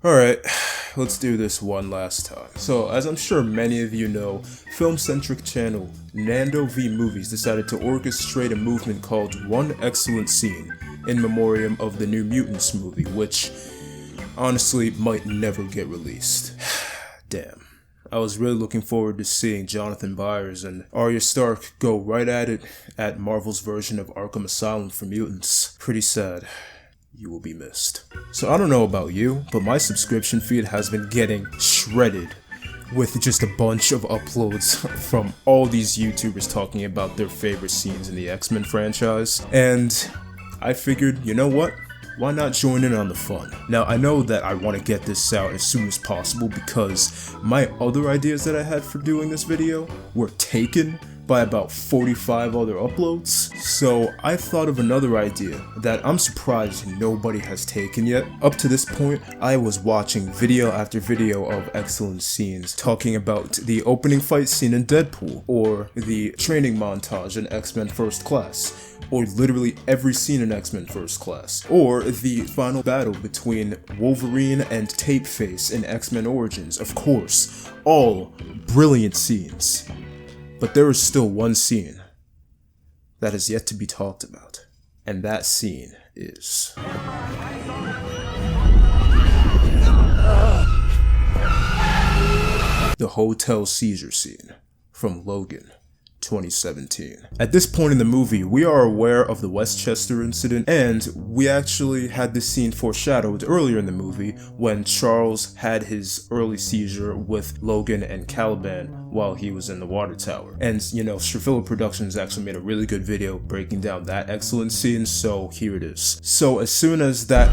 Alright, let's do this one last time. So, as I'm sure many of you know, film-centric channel Nando v Movies decided to orchestrate a movement called One X-Cellent Scene in memoriam of the new Mutants movie, which honestly might never get released. Damn. I was really looking forward to seeing Jonathan Byers and Arya Stark go right at it at Marvel's version of Arkham Asylum for Mutants. Pretty sad. You will be missed. So I don't know about you, but my subscription feed has been getting shredded with just a bunch of uploads from all these YouTubers talking about their favorite scenes in the X-Men franchise. And I figured, you know what? Why not join in on the fun? Now, I know that I want to get this out as soon as possible because my other ideas that I had for doing this video were taken by about 45 other uploads. So I thought of another idea that I'm surprised nobody has taken yet. Up to this point, I was watching video after video of excellent scenes talking about the opening fight scene in Deadpool, or the training montage in X-Men First Class, or literally every scene in X-Men First Class, or the final battle between Wolverine and Tapeface in X-Men Origins. Of course, all brilliant scenes. But there is still one scene that has yet to be talked about, and that scene is the Hotel Seizure scene from Logan 2017. At this point in the movie, we are aware of the Westchester incident, and we actually had this scene foreshadowed earlier in the movie when Charles had his early seizure with Logan and Caliban while he was in the water tower. And you know, Strafilla Productions actually made a really good video breaking down that excellent scene, so here it is. So as soon as that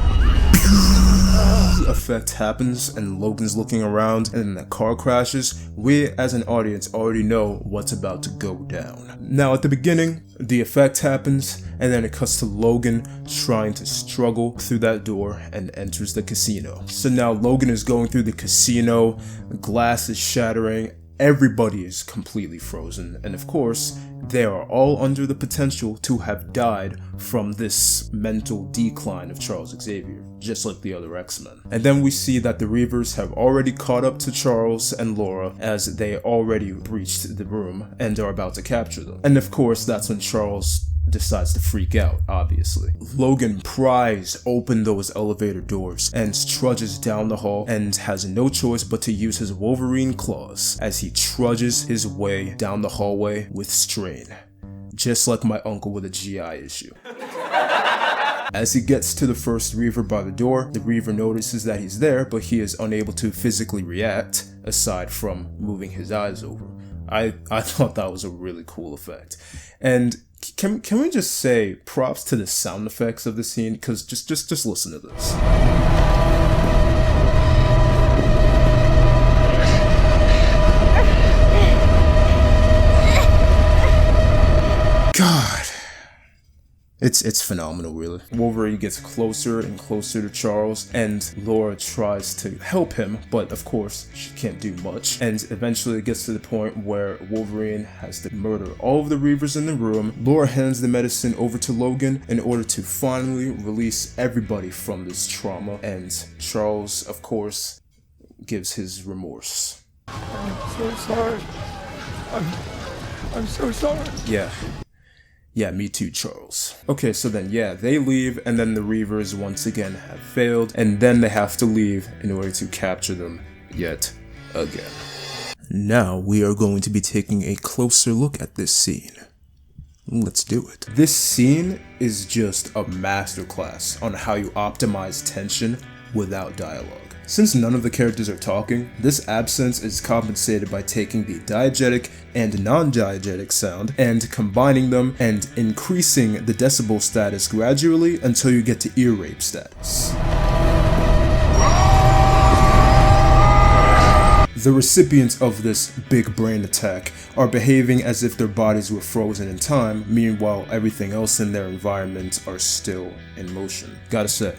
effect happens and Logan's looking around and then the car crashes, we as an audience already know what's about to go down. Now at the beginning, the effect happens and then it cuts to Logan trying to struggle through that door and enters the casino. So now Logan is going through the casino, glass is shattering, everybody is completely frozen, and of course, they are all under the potential to have died from this mental decline of Charles Xavier, just like the other X-Men. And then we see that the Reavers have already caught up to Charles and Laura as they already breached the room and are about to capture them. And of course, that's when Charles decides to freak out, obviously. Logan pries open those elevator doors and trudges down the hall and has no choice but to use his Wolverine claws as he trudges his way down the hallway with strain, just like my uncle with a GI issue. As he gets to the first Reaver by the door, the Reaver notices that he's there, but he is unable to physically react, aside from moving his eyes over. I thought that was a really cool effect. And can we just say props to the sound effects of the scene? Because just listen to this. God. It's phenomenal, really. Wolverine gets closer and closer to Charles, and Laura tries to help him, but of course, she can't do much. And eventually it gets to the point where Wolverine has to murder all of the Reavers in the room. Laura hands the medicine over to Logan in order to finally release everybody from this trauma, and Charles, of course, gives his remorse. I'm so sorry. I'm so sorry. Yeah, me too, Charles. Okay, so then, yeah, they leave, and then the Reavers once again have failed, and then they have to leave in order to capture them yet again. Now, we are going to be taking a closer look at this scene. Let's do it. This scene is just a masterclass on how you optimize tension without dialogue. Since none of the characters are talking, this absence is compensated by taking the diegetic and non-diegetic sound and combining them and increasing the decibel status gradually until you get to ear rape status. The recipients of this big brain attack are behaving as if their bodies were frozen in time, meanwhile everything else in their environment are still in motion. Gotta say,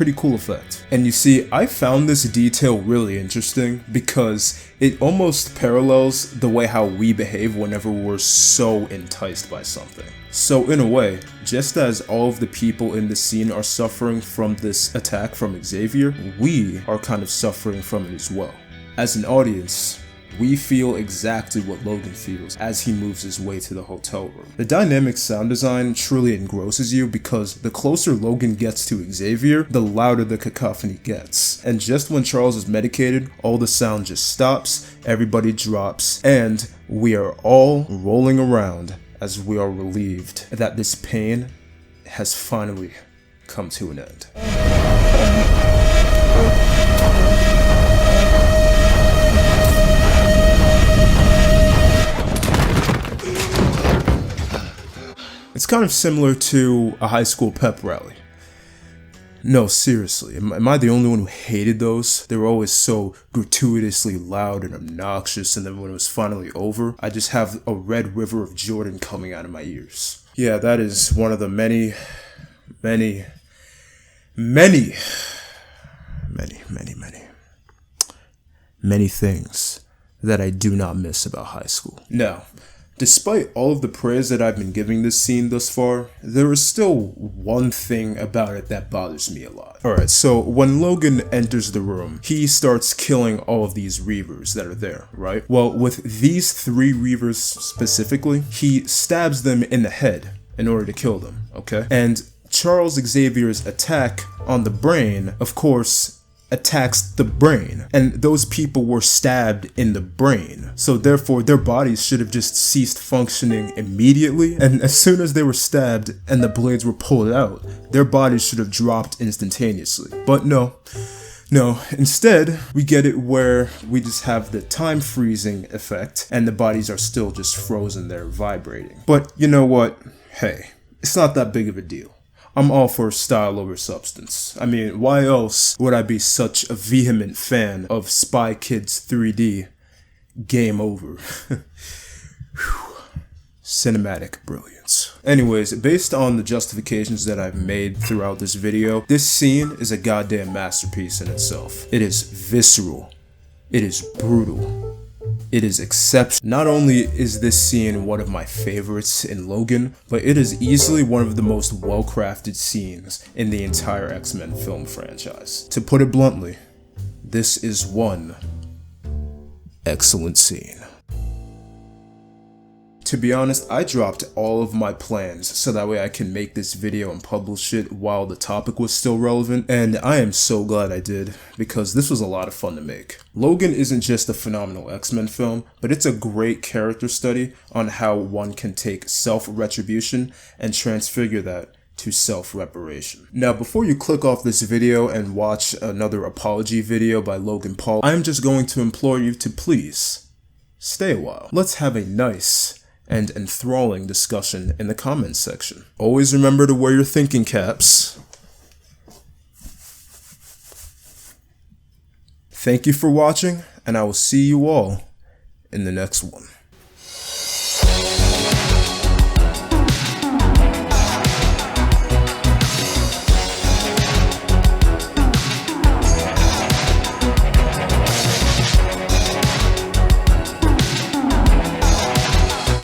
Pretty cool effect. And you see, I found this detail really interesting because it almost parallels the way how we behave whenever we're so enticed by something. So in a way, just as all of the people in the scene are suffering from this attack from Xavier, we are kind of suffering from it as well. As an audience, we feel exactly what Logan feels as he moves his way to the hotel room. The dynamic sound design truly engrosses you because the closer Logan gets to Xavier, the louder the cacophony gets. And just when Charles is medicated, all the sound just stops, everybody drops, and we are all rolling around as we are relieved that this pain has finally come to an end. It's kind of similar to a high school pep rally. No, seriously, am I the only one who hated those? They were always so gratuitously loud and obnoxious, and then when it was finally over, I just have a red river of Jordan coming out of my ears. Yeah, that is one of the many things that I do not miss about high school. Now, despite all of the praise that I've been giving this scene thus far, there is still one thing about it that bothers me a lot. Alright, so when Logan enters the room, he starts killing all of these Reavers that are there, right? Well, with these 3 Reavers specifically, he stabs them in the head in order to kill them, okay? And Charles Xavier's attack on the brain, of course, attacks the brain, and those people were stabbed in the brain, so therefore their bodies should have just ceased functioning immediately, and as soon as they were stabbed and the blades were pulled out, their bodies should have dropped instantaneously. But no, instead we get it where we just have the time freezing effect and the bodies are still just frozen there vibrating. But you know what, hey, it's not that big of a deal. I'm all for style over substance. I mean, why else would I be such a vehement fan of Spy Kids 3D? Game over. Cinematic brilliance. Anyways, based on the justifications that I've made throughout this video, this scene is a goddamn masterpiece in itself. It is visceral. It is brutal. It is exceptional. Not only is this scene one of my favorites in Logan, but it is easily one of the most well-crafted scenes in the entire X-Men film franchise. To put it bluntly, this is one excellent scene. To be honest, I dropped all of my plans so that way I can make this video and publish it while the topic was still relevant, and I am so glad I did, because this was a lot of fun to make. Logan isn't just a phenomenal X-Men film, but it's a great character study on how one can take self-retribution and transfigure that to self-reparation. Now, before you click off this video and watch another apology video by Logan Paul, I'm just going to implore you to please stay a while. Let's have a nice and enthralling discussion in the comments section. Always remember to wear your thinking caps. Thank you for watching, and I will see you all in the next one.